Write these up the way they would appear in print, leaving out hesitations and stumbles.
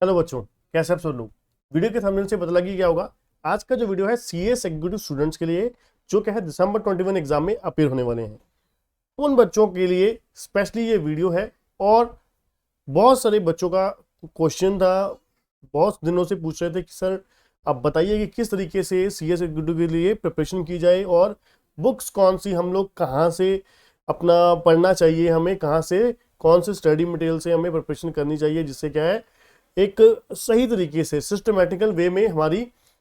Hello बच्चों, कैसे आप सब लोग। वीडियो के थंबनेल से पता लगी क्या होगा। आज का जो वीडियो है सीएस एग्जीक्यूटिव स्टूडेंट्स के लिए, जो क्या है दिसंबर 21 एग्जाम में अपीयर होने वाले हैं, उन बच्चों के लिए स्पेशली ये वीडियो है। और बहुत सारे बच्चों का क्वेश्चन था, बहुत दिनों से पूछ रहे थे कि सर आप बताइए कि किस तरीके से सीएस एग्जीक्यूटिव के लिए प्रिपरेशन की जाए और बुक्स कौन सी हम लोग कहाँ से अपना पढ़ना चाहिए, हमें कहाँ से कौन से स्टडी मटेरियल से हमें प्रिपरेशन करनी चाहिए, जिससे क्या है एक सही तरीके से सिस्टमेटिकल वे में हमारी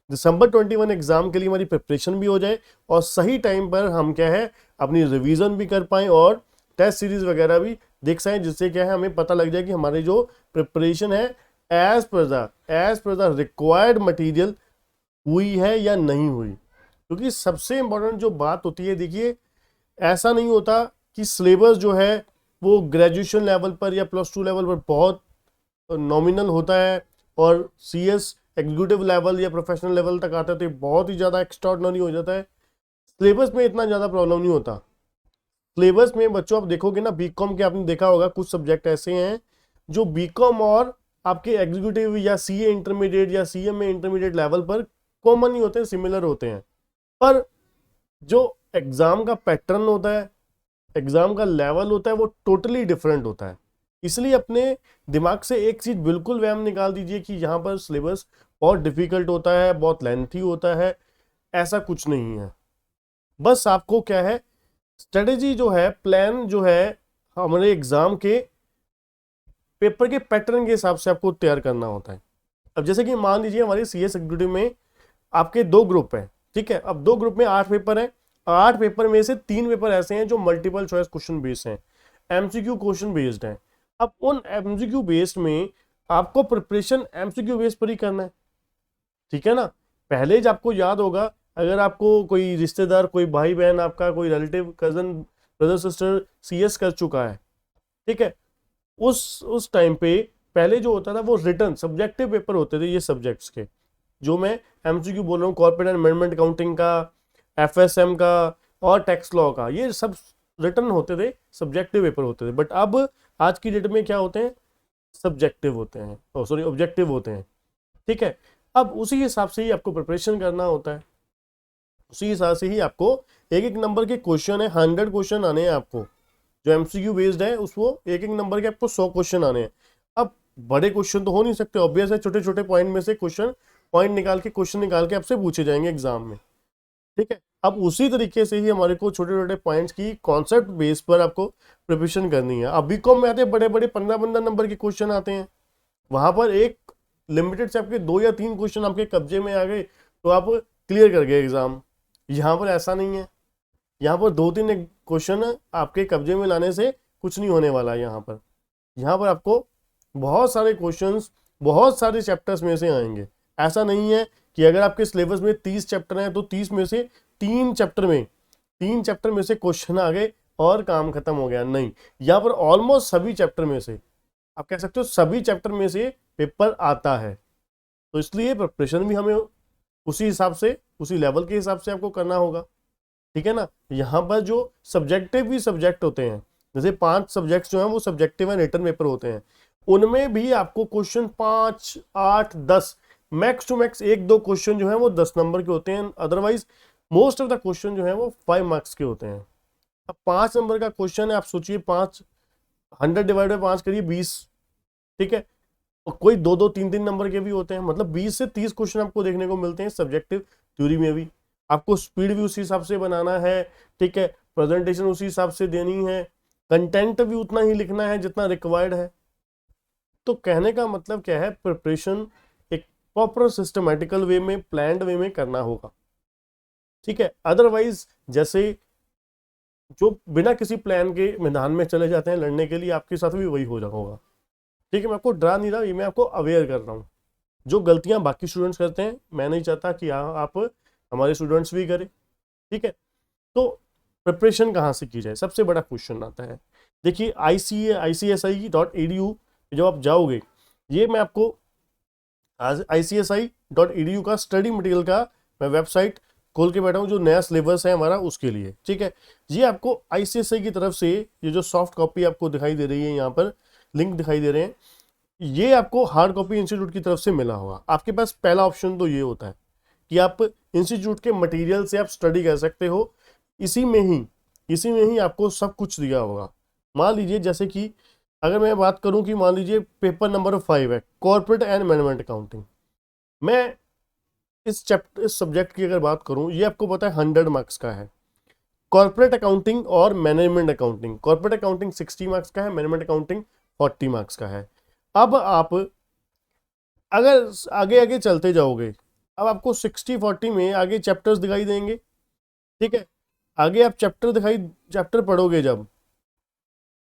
दिसंबर 21 एग्जाम के लिए हमारी प्रिपरेशन भी हो जाए और सही टाइम पर हम क्या है अपनी रिवीजन भी कर पाएं और टेस्ट सीरीज वगैरह भी देख सकें, जिससे क्या है हमें पता लग जाए कि हमारी जो प्रिपरेशन है as per the required material हुई है या नहीं हुई। क्योंकि सबसे इंपॉर्टेंट जो बात होती है, देखिए ऐसा नहीं होता कि सिलेबस जो है वो ग्रेजुएशन लेवल पर या +2 लेवल पर बहुत नॉमिनल होता है और सीएस एग्जीक्यूटिव लेवल या प्रोफेशनल लेवल तक आता है तो ये बहुत ही ज़्यादा एक्स्ट्राऑर्डिनरी हो जाता है। सिलेबस में इतना ज़्यादा प्रॉब्लम नहीं होता। सिलेबस में बच्चों आप देखोगे ना, बीकॉम के आपने देखा होगा कुछ सब्जेक्ट ऐसे हैं जो बीकॉम और आपके एग्जीक्यूटिव या सीए इंटरमीडिएट या सीएमए इंटरमीडिएट लेवल पर कॉमन ही होते हैं, सिमिलर होते हैं। पर जो एग्जाम का पैटर्न होता है, एग्जाम का लेवल होता है, वो टोटली डिफरेंट होता है। इसलिए अपने दिमाग से एक चीज बिल्कुल वहम निकाल दीजिए कि यहाँ पर सिलेबस बहुत डिफिकल्ट होता है, बहुत लेंथी होता है। ऐसा कुछ नहीं है। बस आपको क्या है स्ट्रेटेजी जो है, प्लान जो है हमारे एग्जाम के पेपर के पैटर्न के हिसाब से आपको तैयार करना होता है। अब जैसे कि मान लीजिए हमारे सीएस एग्जीक्यूटिव में आपके 2 ग्रुप हैं, ठीक है। अब 2 ग्रुप में 8 पेपर है। 8 पेपर में से 3 पेपर ऐसे हैं जो मल्टीपल चॉइस क्वेश्चन बेस्ड हैं, एमसीक्यू क्वेश्चन बेस्ड हैं। अब उन एमसीक्यू बेस्ड में आपको प्रिपरेशन एमसीक्यू बेस्ड पर ही करना है, ठीक है ना। पहले जब आपको याद होगा, अगर आपको कोई रिश्तेदार, कोई भाई बहन, आपका कोई relative, cousin, brother sister CS कर चुका है, ठीक है, उस टाइम पे पहले जो होता था वो रिटर्न सब्जेक्टिव पेपर होते थे। ये सब्जेक्ट्स के जो मैं एमसीक्यू बोल रहा हूँ, कॉर्पोरेट एंड मैनेजमेंट अकाउंटिंग का, एफएसएम का और टैक्स लॉ का, ये सब रिटर्न होते थे, सब्जेक्टिव पेपर होते थे। बट अब आज की डेट में क्या होते हैं, सब्जेक्टिव होते हैं, सॉरी ऑब्जेक्टिव होते हैं, ठीक है। अब उसी हिसाब से ही आपको प्रिपरेशन करना होता है, उसी हिसाब से ही आपको एक एक नंबर के क्वेश्चन है, 100 क्वेश्चन आने हैं आपको। जो एमसीक्यू बेस्ड है उसको एक एक नंबर के आपको 100 क्वेश्चन आने हैं। अब बड़े क्वेश्चन तो हो नहीं सकते, ऑब्वियस है, छोटे छोटे पॉइंट में से क्वेश्चन निकाल के आपसे पूछे जाएंगे एग्जाम में, ठीक है। अब उसी तरीके से ही हमारे को छोटे छोटे पॉइंट्स की कॉन्सेप्ट बेस पर आपको प्रिपरेशन करनी है। अब बीकॉम में आते हैं बड़े बड़े 15-15 नंबर के क्वेश्चन आते हैं, वहां पर एक लिमिटेड से आपके 2 या 3 क्वेश्चन आपके कब्जे में आ गए तो आप क्लियर कर गए एग्जाम। यहाँ पर ऐसा नहीं है, यहाँ पर 2-3 क्वेश्चन आपके कब्जे में लाने से कुछ नहीं होने वाला है। यहाँ पर आपको बहुत सारे क्वेश्चंस बहुत सारे चैप्टर्स में से आएंगे। ऐसा नहीं है कि अगर आपके सिलेबस में 30 चैप्टर हैं तो 30 में से 3 चैप्टर में से क्वेश्चन आ गए और काम खत्म हो गया, नहीं। यहाँ पर ऑलमोस्ट सभी चैप्टर में से, आप कह सकते हो सभी चैप्टर में से पेपर आता है। तो इसलिए प्रिपरेशन भी हमें उसी हिसाब से, उसी लेवल के हिसाब से आपको करना होगा, ठीक है ना। यहाँ पर जो सब्जेक्टिव भी सब्जेक्ट होते हैं, जैसे 5 सब्जेक्ट्स जो हैं वो सब्जेक्टिव एंड रिटन पेपर होते हैं, उनमें भी आपको question 5, 8, 10 max to max 1-2 question जो है वो 10 नंबर के होते हैं। Otherwise most of the question जो है वो 5 मार्क्स के होते हैं। अब 5 नंबर का क्वेश्चन है, आप सोचिए 100 डिवाइड बाय 5 करिए 20, ठीक है। और कोई 2-2, 3-3 नंबर के भी होते हैं, मतलब 20 से 30 क्वेश्चन आपको देखने को मिलते हैं सब्जेक्टिव थ्योरी में भी। आपको स्पीड भी उसी हिसाब से बनाना है, ठीक है, प्रेजेंटेशन उसी हिसाब से देनी है, कंटेंट भी उतना ही लिखना है जितना रिक्वायर्ड है। तो कहने का मतलब क्या है, प्रिपरेशन एक प्रॉपर सिस्टमेटिकल वे में, प्लान्ड वे में करना होगा, ठीक है। अदरवाइज जैसे जो बिना किसी प्लान के मैदान में चले जाते हैं लड़ने के लिए, आपके साथ भी वही हो जाएगा होगा, ठीक है। मैं आपको डरा नहीं रहा, ये मैं आपको अवेयर कर रहा हूँ। जो गलतियां बाकी स्टूडेंट्स करते हैं मैं नहीं चाहता कि आप हमारे स्टूडेंट्स भी करें, ठीक है। तो प्रिपरेशन कहाँ से की जाए, सबसे बड़ा क्वेश्चन आता है। देखिए ICSI.edu जब आप जाओगे, ये मैं आपको ICSI.edu का स्टडी मटेरियल का मैं वेबसाइट खोल के बैठा हूँ, जो नया सिलेबस है हमारा उसके लिए, ठीक है। ये आपको ICSI की तरफ से ये जो सॉफ्ट कॉपी आपको दिखाई दे रही है, यहाँ पर लिंक दिखाई दे रहे हैं, ये आपको हार्ड कॉपी इंस्टीट्यूट की तरफ से मिला होगा। आपके पास पहला ऑप्शन तो ये होता है कि आप इंस्टीट्यूट के मटेरियल से आप स्टडी कर सकते हो, इसी में ही आपको सब कुछ दिया होगा। मान लीजिए जैसे कि अगर मैं बात करूं कि मान लीजिए पेपर नंबर 5 है कॉर्पोरेट एंड मैनेजमेंट अकाउंटिंग। मैं इस सब्जेक्ट की अगर बात करूं, ये आपको पता है 100 मार्क्स का है। कॉर्पोरेट अकाउंटिंग और management accounting, corporate accounting 60 marks का है, मैनेजमेंट अकाउंटिंग 40 मार्क्स का है। अब आप अगर आगे आगे चलते जाओगे, अब आपको 60-40 में आगे चैप्टर्स दिखाई देंगे। ठीक है, आगे आप चैप्टर पढ़ोगे जब,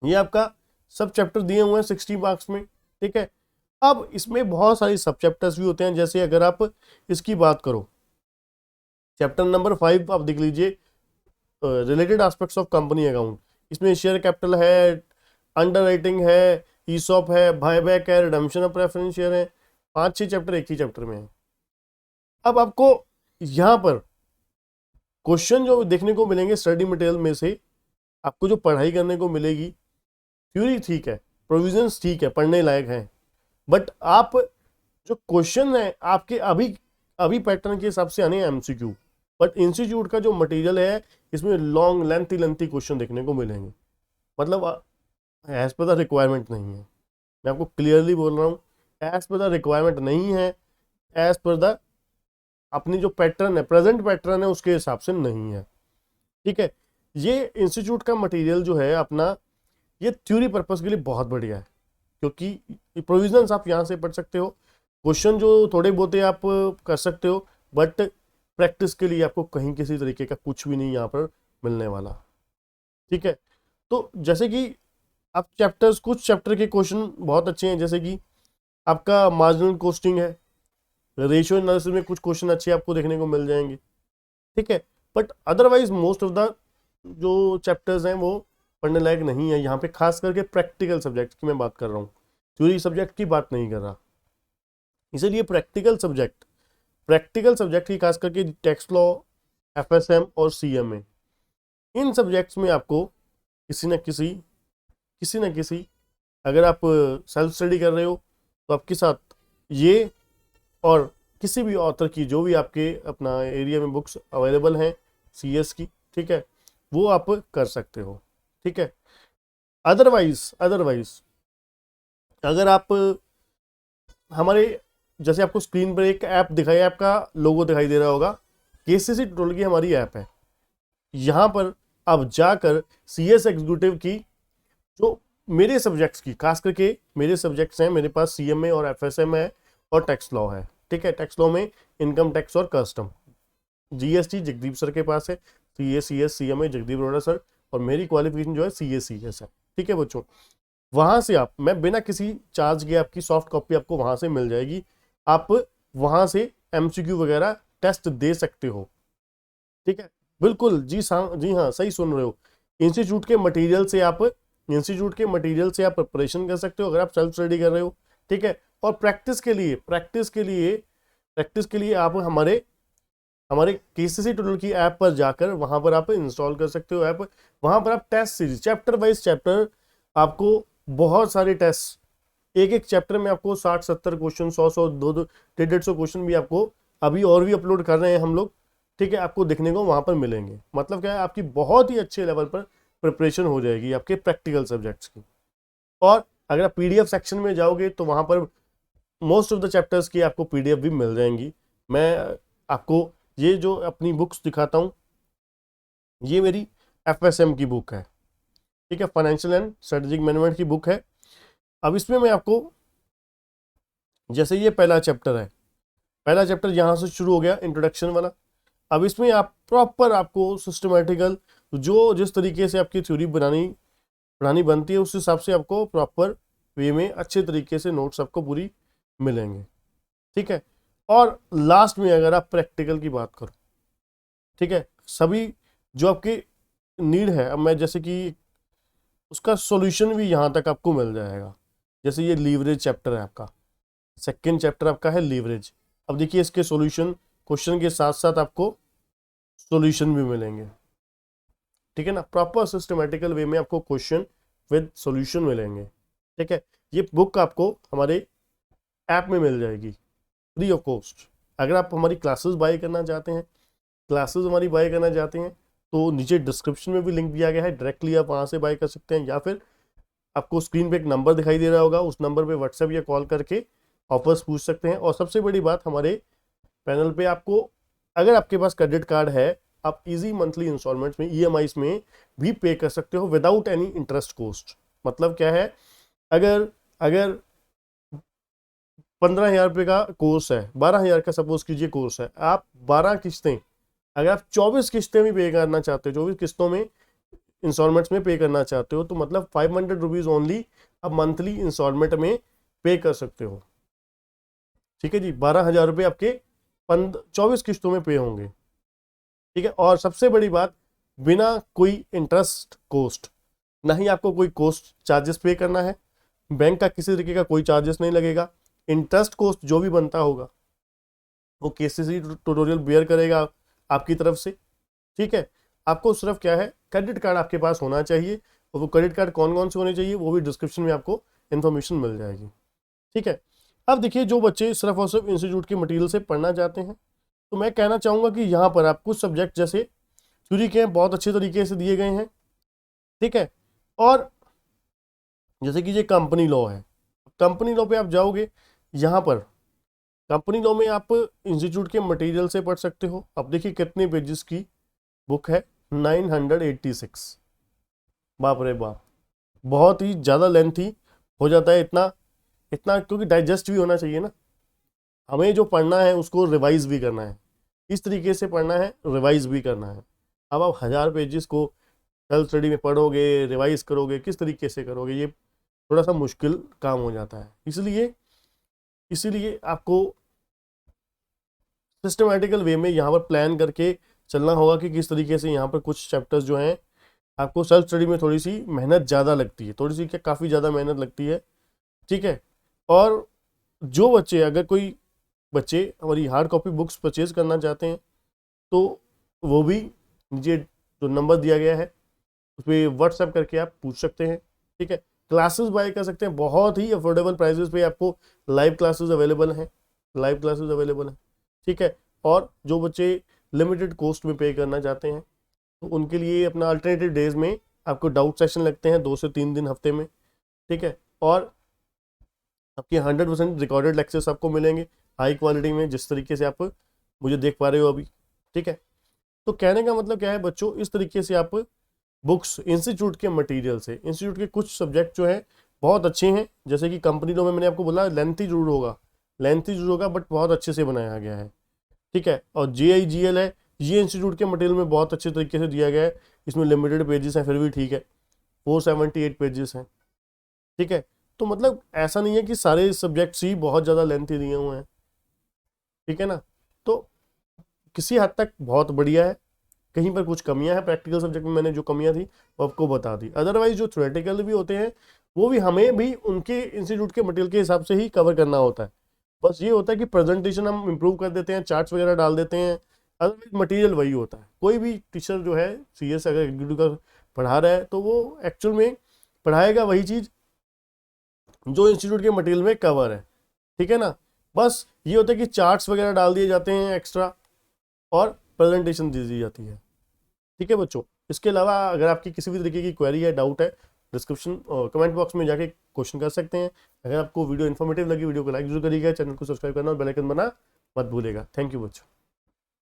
ये आपका सब चैप्टर दिए हुए हैं 60 मार्क्स में। ठीक है, अब इसमें बहुत सारी सब चैप्टर्स भी होते हैं। जैसे अगर आप इसकी बात करो, चैप्टर नंबर 5 आप देख लीजिए, related aspects of company account. इसमें शेयर कैपिटल है, अंडर राइटिंग है, ईसॉप है, बायबैक है, रिडम्पशन ऑफ प्रेफरेंस शेयर है। 5-6 चैप्टर एक ही चैप्टर में है। अब आपको यहाँ पर क्वेश्चन जो देखने को मिलेंगे स्टडी मटेरियल में से, आपको जो पढ़ाई करने को मिलेगी, थ्योरी ठीक है, प्रोविजंस ठीक है, पढ़ने लायक है, बट आप जो क्वेश्चन है आपके अभी पैटर्न के हिसाब से आने हैं एमसीक्यू। बट इंस्टीट्यूट का जो मटेरियल है इसमें लॉन्ग लेंथी क्वेश्चन देखने को मिलेंगे। मतलब एज पर द रिक्वायरमेंट नहीं है, मैं आपको क्लियरली बोल रहा हूँ, एज पर द रिक्वायरमेंट नहीं है, एज पर द अपनी जो पैटर्न है, प्रेजेंट पैटर्न है, उसके हिसाब से नहीं है। ठीक है, ये इंस्टीट्यूट का मटेरियल जो है अपना, ये थ्योरी पर्पस के लिए बहुत बढ़िया है, क्योंकि प्रोविजंस आप यहाँ से पढ़ सकते हो, क्वेश्चन जो थोड़े बहुत आप कर सकते हो, बट प्रैक्टिस के लिए आपको कहीं किसी तरीके का कुछ भी नहीं यहाँ पर मिलने वाला। ठीक है, तो जैसे कि आप कुछ चैप्टर के क्वेश्चन बहुत अच्छे हैं, जैसे कि आपका मार्जिनल कॉस्टिंग है, रेशियो एनालिसिस में कुछ क्वेश्चन अच्छे आपको देखने को मिल जाएंगे। ठीक है, but otherwise most of the जो चैप्टर्स हैं वो पढ़ने लायक नहीं है। यहाँ पे खास करके प्रैक्टिकल सब्जेक्ट की मैं बात कर रहा हूँ, थ्योरी सब्जेक्ट की बात नहीं कर रहा। इसलिए प्रैक्टिकल सब्जेक्ट की खास करके टैक्स लॉ, एफएसएम और सीएमए, इन सब्जेक्ट्स में आपको किसी न किसी अगर आप सेल्फ स्टडी कर रहे हो तो आपके साथ ये और किसी भी ऑथर की जो भी आपके अपना एरिया में बुक्स अवेलेबल हैं सीएस की, ठीक है, वो आप कर सकते हो। ठीक है, अदरवाइज अगर आप हमारे, जैसे आपको स्क्रीन पर एक ऐप दिखाई, ऐप का लोगो दिखाई दे रहा होगा, केसीसी ट्यूटोरियल की हमारी ऐप है। यहाँ पर आप जाकर सीएस एग्जीक्यूटिव की जो मेरे सब्जेक्ट्स की, खास करके मेरे सब्जेक्ट्स हैं, मेरे पास सीएमए और एफएसएम है और टैक्स लॉ है। ठीक है, टैक्स लॉ में इनकम टैक्स और कस्टम, जीएसटी जगदीप सर के पास है, CS CMA Jagdeep Arora sir, और मेरी क्वालिफिकेशन जो है सीएस है। ठीक है बच्चों, वहां से आप, मैं बिना किसी चार्ज के आपकी सॉफ्ट कॉपी आपको वहां से मिल जाएगी, आप वहां से एमसीक्यू वगैरह टेस्ट दे सकते हो। ठीक है, बिल्कुल जी हाँ सही सुन रहे हो, इंस्टीट्यूट के मटेरियल से आप प्रिपरेशन कर सकते हो अगर आप सेल्फ स्टडी कर रहे हो। ठीक है, और प्रैक्टिस के लिए आप हमारे केसीसी ट्यूटोरियल की ऐप पर जाकर वहां पर आप इंस्टॉल कर सकते हो ऐप। वहां पर आप test series, chapter wise chapter, आपको बहुत सारे टेस्ट, एक चैप्टर में आपको 60-70 क्वेश्चन, 100 200-150 क्वेश्चन भी आपको अभी और भी अपलोड कर रहे हैं हम लोग। ठीक है, आपको देखने को वहां पर मिलेंगे। मतलब क्या है, आपकी बहुत ही अच्छे लेवल पर प्रिपरेशन हो जाएगी आपके प्रैक्टिकल सब्जेक्ट्स की। और अगर आप पीडीएफ सेक्शन में जाओगे तो वहां पर मोस्ट ऑफ द चैप्टर्स की आपको पीडीएफ भी मिल जाएंगी। मैं आपको ये जो अपनी बुक्स दिखाता हूँ, ये मेरी एफएसएम की बुक है। ठीक है, फाइनेंशियल एंड स्ट्रेटेजिक मैनेजमेंट की बुक है। अब इसमें मैं आपको, जैसे ये पहला चैप्टर यहाँ से शुरू हो गया, इंट्रोडक्शन वाला। अब इसमें आप प्रॉपर, आपको सिस्टमेटिकल, जो जिस तरीके से आपकी थ्योरी पढ़ानी बनती है, उस हिसाब से आपको प्रॉपर वे में अच्छे तरीके से नोट्स आपको पूरी मिलेंगे। ठीक है, और लास्ट में अगर आप प्रैक्टिकल की बात करो, ठीक है, सभी जो आपकी नीड है, अब मैं जैसे कि उसका सॉल्यूशन भी यहाँ तक आपको मिल जाएगा। जैसे ये लीवरेज चैप्टर है आपका, सेकंड चैप्टर आपका है लीवरेज। अब देखिए इसके सॉल्यूशन, क्वेश्चन के साथ साथ आपको सॉल्यूशन भी मिलेंगे। ठीक है ना, प्रॉपर सिस्टमेटिकल वे में आपको क्वेश्चन विद सॉल्यूशन मिलेंगे। ठीक है, ये बुक आपको हमारे ऐप में मिल जाएगी फ्री ऑफ कॉस्ट। अगर आप हमारी क्लासेस बाय करना चाहते हैं, तो नीचे डिस्क्रिप्शन में भी लिंक दिया गया है, डायरेक्टली आप वहाँ से बाय कर सकते हैं, या फिर आपको स्क्रीन पे एक नंबर दिखाई दे रहा होगा, उस नंबर पे व्हाट्सएप या कॉल करके ऑफर्स पूछ सकते हैं। और सबसे बड़ी बात, हमारे पैनल पे आपको, अगर आपके पास क्रेडिट कार्ड है, आप इजी मंथली इंस्टॉलमेंट्स में, ईएमआईज में भी पे कर सकते हो विदाउट एनी इंटरेस्ट कॉस्ट। मतलब क्या है, अगर 15,000 रुपये का कोर्स है, 12,000 का सपोज कीजिए कोर्स है, आप 12 किस्तें, अगर आप 24 किस्तें भी पे करना चाहते हो, 24 किस्तों में इंस्टॉलमेंट्स में पे करना चाहते हो, तो मतलब 500 रुपीज ओनली आप मंथली इंस्टॉलमेंट में पे कर सकते हो। ठीक है जी, 12,000 रुपये आपके 24 किस्तों में पे होंगे। ठीक है, और सबसे बड़ी बात, बिना कोई इंटरेस्ट कॉस्ट, ना ही आपको कोई कॉस्ट चार्जेस पे करना है, बैंक का किसी तरीके का कोई चार्जेस नहीं लगेगा। इंटरेस्ट कॉस्ट जो भी बनता होगा वो केसीसी ट्यूटोरियल बेयर करेगा आपकी तरफ से। ठीक है, आपको सिर्फ क्या है, क्रेडिट कार्ड आपके पास होना चाहिए, और वो क्रेडिट कार्ड कौन कौन से होने चाहिए वो भी डिस्क्रिप्शन में आपको इन्फॉर्मेशन मिल जाएगी। ठीक है, अब देखिए, जो बच्चे सिर्फ और सिर्फ इंस्टीट्यूट के मटेरियल से पढ़ना चाहते हैं, तो मैं कहना चाहूँगा कि यहाँ पर आप कुछ सब्जेक्ट जैसे थ्योरी के बहुत अच्छे तरीके से दिए गए हैं। ठीक है, और जैसे कि ये कंपनी लॉ है, कंपनी लॉ पे आप जाओगे, यहाँ पर कंपनी लॉ में आप इंस्टीट्यूट के मटेरियल से पढ़ सकते हो। अब देखिए कितने पेजेस की बुक है, 986। बाप रे बाप, बहुत ही ज़्यादा लेंथी हो जाता है इतना, क्योंकि डाइजेस्ट भी होना चाहिए ना, हमें जो पढ़ना है उसको रिवाइज भी करना है, इस तरीके से पढ़ना है, रिवाइज भी करना है। अब आप 1000 पेजेस को सेल्फ स्टडी में पढ़ोगे, रिवाइज करोगे, किस तरीके से करोगे, ये थोड़ा सा मुश्किल काम हो जाता है। इसीलिए आपको सिस्टमेटिकल वे में यहाँ पर प्लान करके चलना होगा कि किस तरीके से यहाँ पर कुछ चैप्टर्स जो हैं, आपको सेल्फ स्टडी में थोड़ी सी मेहनत ज़्यादा लगती है, थोड़ी सी क्या, काफ़ी ज़्यादा मेहनत लगती है। ठीक है, और जो बच्चे, अगर कोई बच्चे हमारी हार्ड कॉपी बुक्स परचेज करना चाहते हैं, तो वो भी नीचे जो नंबर दिया गया है उस पर व्हाट्सएप करके आप पूछ सकते हैं। ठीक है, क्लासेस बाय कर सकते हैं, बहुत ही अफोर्डेबल प्राइसेस पे आपको लाइव क्लासेस अवेलेबल हैं। ठीक है, और जो बच्चे लिमिटेड कॉस्ट में पे करना चाहते हैं, तो उनके लिए अपना अल्टरनेटिव डेज में आपको डाउट सेशन लगते हैं 2 से 3 दिन हफ्ते में। ठीक है, और आपके 100% रिकॉर्डेड लेक्चर्स आपको मिलेंगे हाई क्वालिटी में, जिस तरीके से आप मुझे देख पा रहे हो अभी। ठीक है, तो कहने का मतलब क्या है बच्चों, इस तरीके से आप बुक्स इंस्टीट्यूट के मटेरियल से, इंस्टीट्यूट के कुछ सब्जेक्ट जो है बहुत अच्छे हैं, जैसे कि कंपनी लॉ में मैंने आपको बोला लेंथी जरूर होगा, बट बहुत अच्छे से बनाया गया है। ठीक है, और JIGL है, ये इंस्टीट्यूट के मटेरियल में बहुत अच्छे तरीके से दिया गया है, इसमें लिमिटेड पेजेस हैं, फिर भी ठीक है, 478 पेजेस हैं। ठीक है, तो मतलब ऐसा नहीं है कि सारे सब्जेक्ट्स ही बहुत ज़्यादा लेंथी दिए हुए हैं। ठीक है ना, तो किसी हद तक बहुत बढ़िया है, कहीं पर कुछ कमियां हैं, प्रैक्टिकल सब्जेक्ट में मैंने जो कमियां थी वो आपको बता दी। अदरवाइज जो थ्योरेटिकल भी होते हैं वो भी हमें भी उनके इंस्टीट्यूट के मटेरियल के हिसाब से ही कवर करना होता है। बस ये होता है कि प्रेजेंटेशन हम इम्प्रूव कर देते हैं, चार्ट्स वगैरह डाल देते हैं, अदरवाइज मटेरियल वही होता है। कोई भी टीचर जो है CS अगर एग्जीक्यूटिव का पढ़ा रहा है, तो वो एक्चुअल में पढ़ाएगा वही चीज़ जो इंस्टीट्यूट के मटेरियल में कवर है। ठीक है ना, बस ये होता है कि चार्ट्स वगैरह डाल दिए जाते हैं एक्स्ट्रा, और प्रेजेंटेशन दे दी जाती है। ठीक है बच्चों, इसके अलावा अगर आपकी किसी भी तरीके की क्वेरी है, डाउट है, डिस्क्रिप्शन और कमेंट बॉक्स में जाके क्वेश्चन कर सकते हैं। अगर आपको वीडियो इन्फॉर्मेटिव लगी, वीडियो को लाइक जरूर करिएगा, चैनल को सब्सक्राइब करना और बेल आइकन बना मत भूलिएगा। थैंक यू बच्चों।